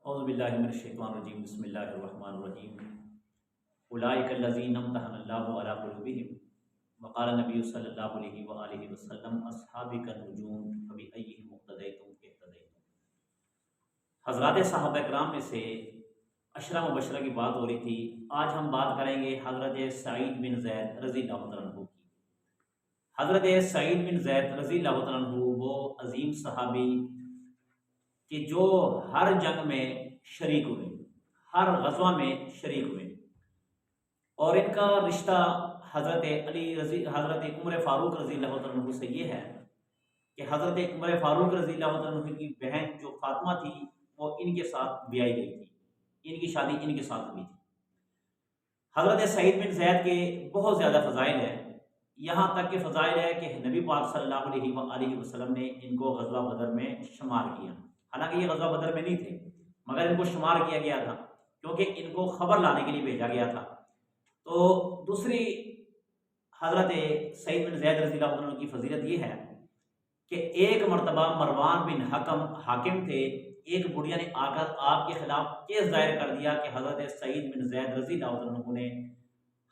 اعوذ باللہ من الشیطان الرجیم بسم اللہ الرحمن الرحیم اولئک الذین امتحن اللہ علی قلوبہم وقال نبی صلی اللہ علیہ وآلہ وسلم اصحابی کالنجوم فبأیہم اقتدیتم اہتدیتم۔ حضرات صحابہ کرام میں سے عشرہ مبشرہ کی بات ہو رہی تھی۔ آج ہم بات کریں گے حضرت سعید بن زید رضی اللہ تعالیٰ عنہ کی۔ حضرت سعید بن زید رضی اللہ تعالیٰ عنہ وہ عظیم صحابی کہ جو ہر جنگ میں شریک ہوئے، ہر غزوہ میں شریک ہوئے، اور ان کا رشتہ حضرت حضرت عمر فاروق رضی اللہ تعالیٰ عنہ سے یہ ہے کہ حضرت عمر فاروق رضی اللہ تعالیٰ عنہ کی بہن جو فاطمہ تھی وہ ان کے ساتھ بیائی گئی تھی، ان کی شادی ان کے ساتھ ہوئی تھی۔ حضرت سعید بن زید کے بہت زیادہ فضائل ہیں، یہاں تک کہ فضائل ہے کہ نبی پاک صلی اللہ علیہ وآلہ وسلم نے ان کو غزوہ بدر میں شمار کیا۔ حالانکہ یہ غزوہ بدر میں نہیں تھے مگر ان کو شمار کیا گیا تھا کیونکہ ان کو خبر لانے کے لیے بھیجا گیا تھا۔ تو دوسری حضرت سعید بن زید رضی اللہ عنہ کی فضیلت یہ ہے کہ ایک مرتبہ مروان بن حاکم تھے، ایک بڑھیا نے آ کر آپ کے خلاف کیس دائر کر دیا کہ حضرت سعید بن زید رضی اللہ عنہ نے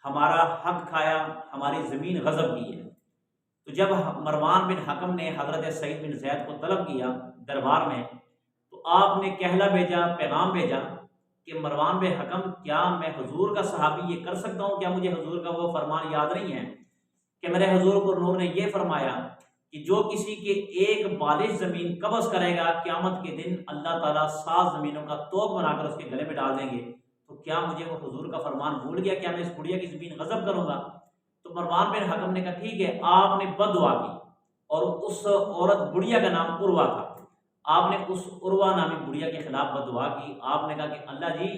ہمارا حق کھایا، ہماری زمین غصب کی ہے۔ تو جب مروان بن حکم نے حضرت سعید بن زید کو طلب کیا دربار میں، تو آپ نے کہلا بھیجا، پیغام بھیجا کہ مروان بن حکم، کیا میں حضور کا صحابی یہ کر سکتا ہوں؟ کیا مجھے حضور کا وہ فرمان یاد نہیں ہے کہ میرے حضور کو نور نے یہ فرمایا کہ جو کسی کے ایک بالغ زمین قبض کرے گا قیامت کے دن اللہ تعالیٰ 7 زمینوں کا توپ بنا کر اس کے گلے میں ڈال دیں گے۔ تو کیا مجھے وہ حضور کا فرمان بھول گیا؟ کیا میں اس بڑھیا کی زمین غصب کروں گا؟ تو مروان بن حکم نے کہا ٹھیک ہے۔ آپ نے بد دعا کی، اور اس عورت بڑھیا کا نام عروہ تھا، آپ نے اس عروہ نامی بڑھیا کے خلاف بد دعا کی۔ آپ نے کہا کہ اللہ جی،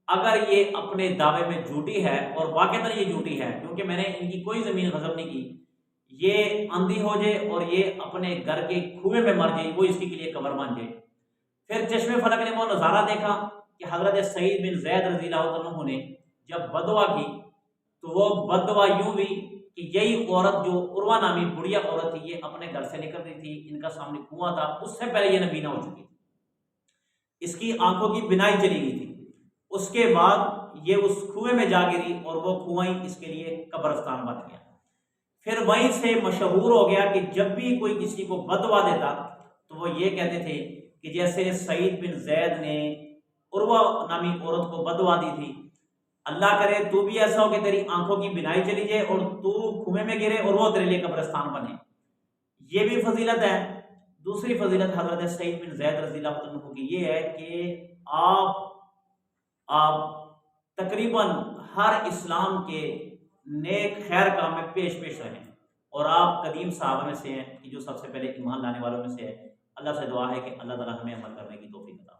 اگر یہ اپنے دعوے میں جھوٹی ہے، اور واقعتاً یہ جھوٹی ہے کیونکہ میں نے ان کی کوئی زمین غصب نہیں کی، یہ اندھی ہو جائے اور یہ اپنے گھر کے کنویں میں مر جائے، وہ اس کے لیے قبر بن جائے۔ پھر چشم فلک نے وہ نظارہ دیکھا کہ حضرت سعید بن زید رضی اللہ عنہ نے جب بد دعا کی تو وہ بد دعا یوں ہوئی کہ یہی عورت جو عروہ نامی بڑھیا عورت تھی، یہ اپنے گھر سے نکل رہی تھی، ان کا سامنے کنواں تھا، اس سے پہلے یہ نبینا ہو چکی تھی، اس کی آنکھوں کی بینائی چلی گئی تھی۔ اس کے بعد یہ اس کنویں میں جا گری اور وہ کنواں اس کے لیے قبرستان بن گیا۔ پھر وہیں سے مشہور ہو گیا کہ جب بھی کوئی کسی کو بد دعا دیتا تو وہ یہ کہتے تھے کہ جیسے سعید بن زید نے عروہ نامی عورت کو بد دعا دی تھی، اللہ کرے تو بھی ایسا ہو کہ تیری آنکھوں کی بینائی چلی جائے اور تو کنویں میں گرے اور وہ تیرے لیے قبرستان بنے۔ یہ بھی فضیلت ہے۔ دوسری فضیلت حضرت سعید بن زید رضی اللہ عنہ کی یہ ہے کہ آپ تقریباً ہر اسلام کے نیک خیر کام میں پیش رہیں، اور آپ قدیم صحابہ میں سے ہیں کہ جو سب سے پہلے ایمان لانے والوں میں سے ہے۔ اللہ سے دعا ہے کہ اللہ تعالی ہمیں عمل کرنے کی توفیق عطا فرمائے۔